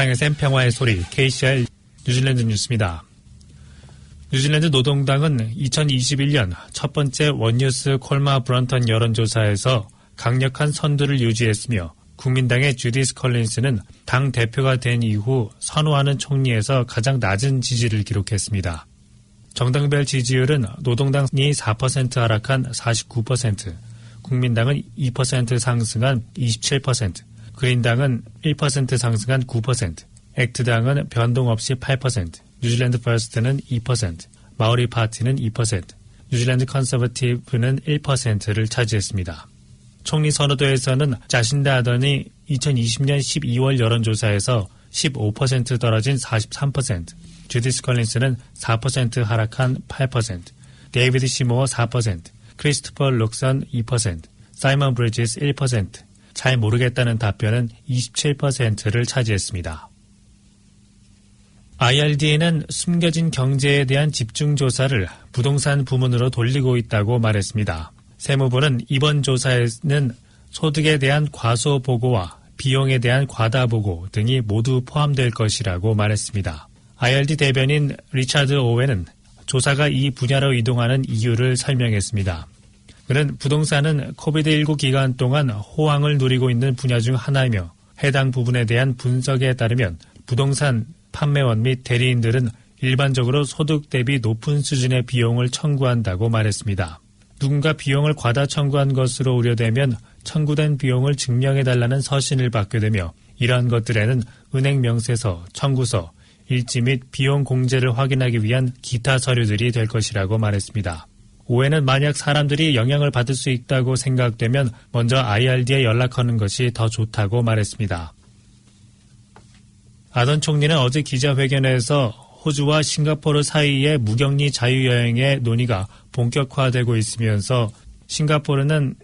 세상의 샘 평화의 소리 KCR 뉴질랜드 뉴스입니다. 뉴질랜드 노동당은 2021년 첫 번째 원뉴스 콜마 브런턴 여론조사에서 강력한 선두를 유지했으며 국민당의 주디스 컬린스는 당 대표가 된 이후 선호하는 총리에서 가장 낮은 지지를 기록했습니다. 정당별 지지율은 노동당이 4% 하락한 49%, 국민당은 2% 상승한 27%, 그린당은 1% 상승한 9%, 액트당은 변동 없이 8%, 뉴질랜드 퍼스트는 2%, 마오리 파티는 2%, 뉴질랜드 컨서버티브는 1%를 차지했습니다. 총리 선호도에서는 자신다 하더니 2020년 12월 여론조사에서 15% 떨어진 43%, 주디스 컬린스는 4% 하락한 8%, 데이비드 시모어 4%, 크리스토퍼 룩선 2%, 사이먼 브리지스 1%, 잘 모르겠다는 답변은 27%를 차지했습니다. IRDA는 숨겨진 경제에 대한 집중조사를 부동산 부문으로 돌리고 있다고 말했습니다. 세무부는 이번 조사에는 소득에 대한 과소보고와 비용에 대한 과다보고 등이 모두 포함될 것이라고 말했습니다. IRD 대변인 리차드 오웬은 조사가 이 분야로 이동하는 이유를 설명했습니다. 그는 부동산은 코비드19 기간 동안 호황을 누리고 있는 분야 중 하나이며 해당 부분에 대한 분석에 따르면 부동산 판매원 및 대리인들은 일반적으로 소득 대비 높은 수준의 비용을 청구한다고 말했습니다. 누군가 비용을 과다 청구한 것으로 우려되면 청구된 비용을 증명해달라는 서신을 받게 되며 이러한 것들에는 은행 명세서, 청구서, 일지 및 비용 공제를 확인하기 위한 기타 서류들이 될 것이라고 말했습니다. 오해는 만약 사람들이 영향을 받을 수 있다고 생각되면 먼저 IRD에 연락하는 것이 더 좋다고 말했습니다. 아던 총리는 어제 기자회견에서 호주와 싱가포르 사이의 무격리 자유여행의 논의가 본격화되고 있으면서 싱가포르는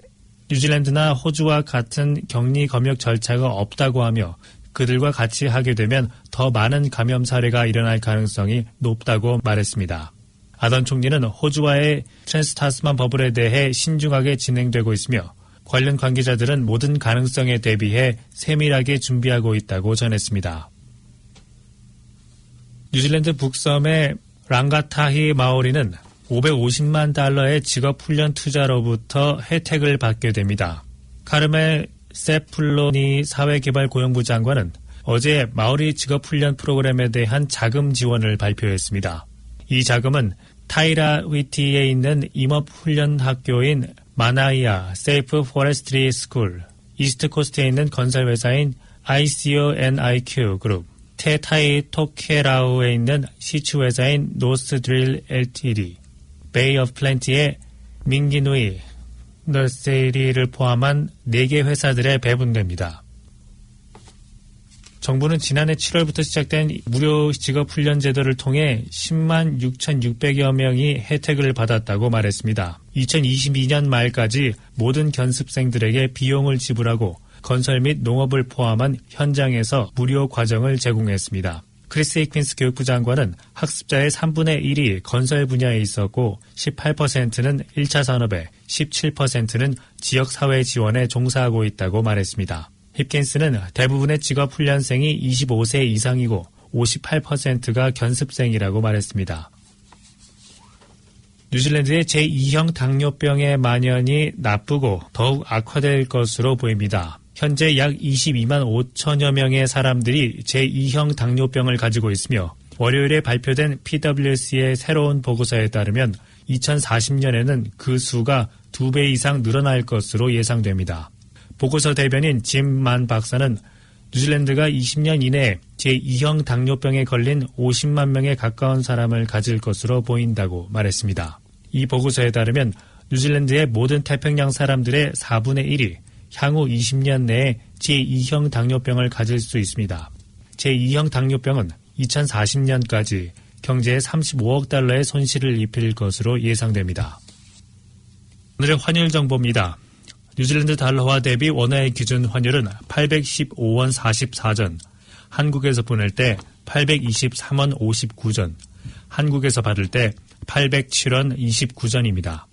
뉴질랜드나 호주와 같은 격리 검역 절차가 없다고 하며 그들과 같이 하게 되면 더 많은 감염 사례가 일어날 가능성이 높다고 말했습니다. 아던 총리는 호주와의 트랜스타스만 버블에 대해 신중하게 진행되고 있으며 관련 관계자들은 모든 가능성에 대비해 세밀하게 준비하고 있다고 전했습니다. 뉴질랜드 북섬의 랑가타히 마오리는 550만 달러의 직업훈련 투자로부터 혜택을 받게 됩니다. 카르멜 세플로니 사회개발고용부 장관은 어제 마오리 직업훈련 프로그램에 대한 자금 지원을 발표했습니다. 이 자금은 타이라위티에 있는 임업훈련학교인 마나이아 세이프 포레스트리 스쿨, 이스트코스트에 있는 건설회사인 ICONIQ 그룹, 테타이 토케라우에 있는 시추회사인 노스드릴 LTD, 베이 오브 플랜티의 민기누이 너세리를 포함한 4개 회사들에 배분됩니다. 정부는 지난해 7월부터 시작된 무료 직업훈련 제도를 통해 10만 6,600여 명이 혜택을 받았다고 말했습니다. 2022년 말까지 모든 견습생들에게 비용을 지불하고 건설 및 농업을 포함한 현장에서 무료 과정을 제공했습니다. 크리스 히킨스 교육부 장관은 학습자의 3분의 1이 건설 분야에 있었고 18%는 1차 산업에 17%는 지역사회 지원에 종사하고 있다고 말했습니다. 힙킨스는 대부분의 직업훈련생이 25세 이상이고 58%가 견습생이라고 말했습니다. 뉴질랜드의 제2형 당뇨병의 만연이 나쁘고 더욱 악화될 것으로 보입니다. 현재 약 22만 5천여 명의 사람들이 제2형 당뇨병을 가지고 있으며 월요일에 발표된 PwC의 새로운 보고서에 따르면 2040년에는 그 수가 2배 이상 늘어날 것으로 예상됩니다. 보고서 대변인 짐 만 박사는 뉴질랜드가 20년 이내에 제2형 당뇨병에 걸린 50만 명에 가까운 사람을 가질 것으로 보인다고 말했습니다. 이 보고서에 따르면 뉴질랜드의 모든 태평양 사람들의 4분의 1이 향후 20년 내에 제2형 당뇨병을 가질 수 있습니다. 제2형 당뇨병은 2040년까지 경제에 35억 달러의 손실을 입힐 것으로 예상됩니다. 오늘의 환율 정보입니다. 뉴질랜드 달러화 대비 원화의 기준 환율은 815원 44전, 한국에서 보낼 때 823원 59전, 한국에서 받을 때 807원 29전입니다.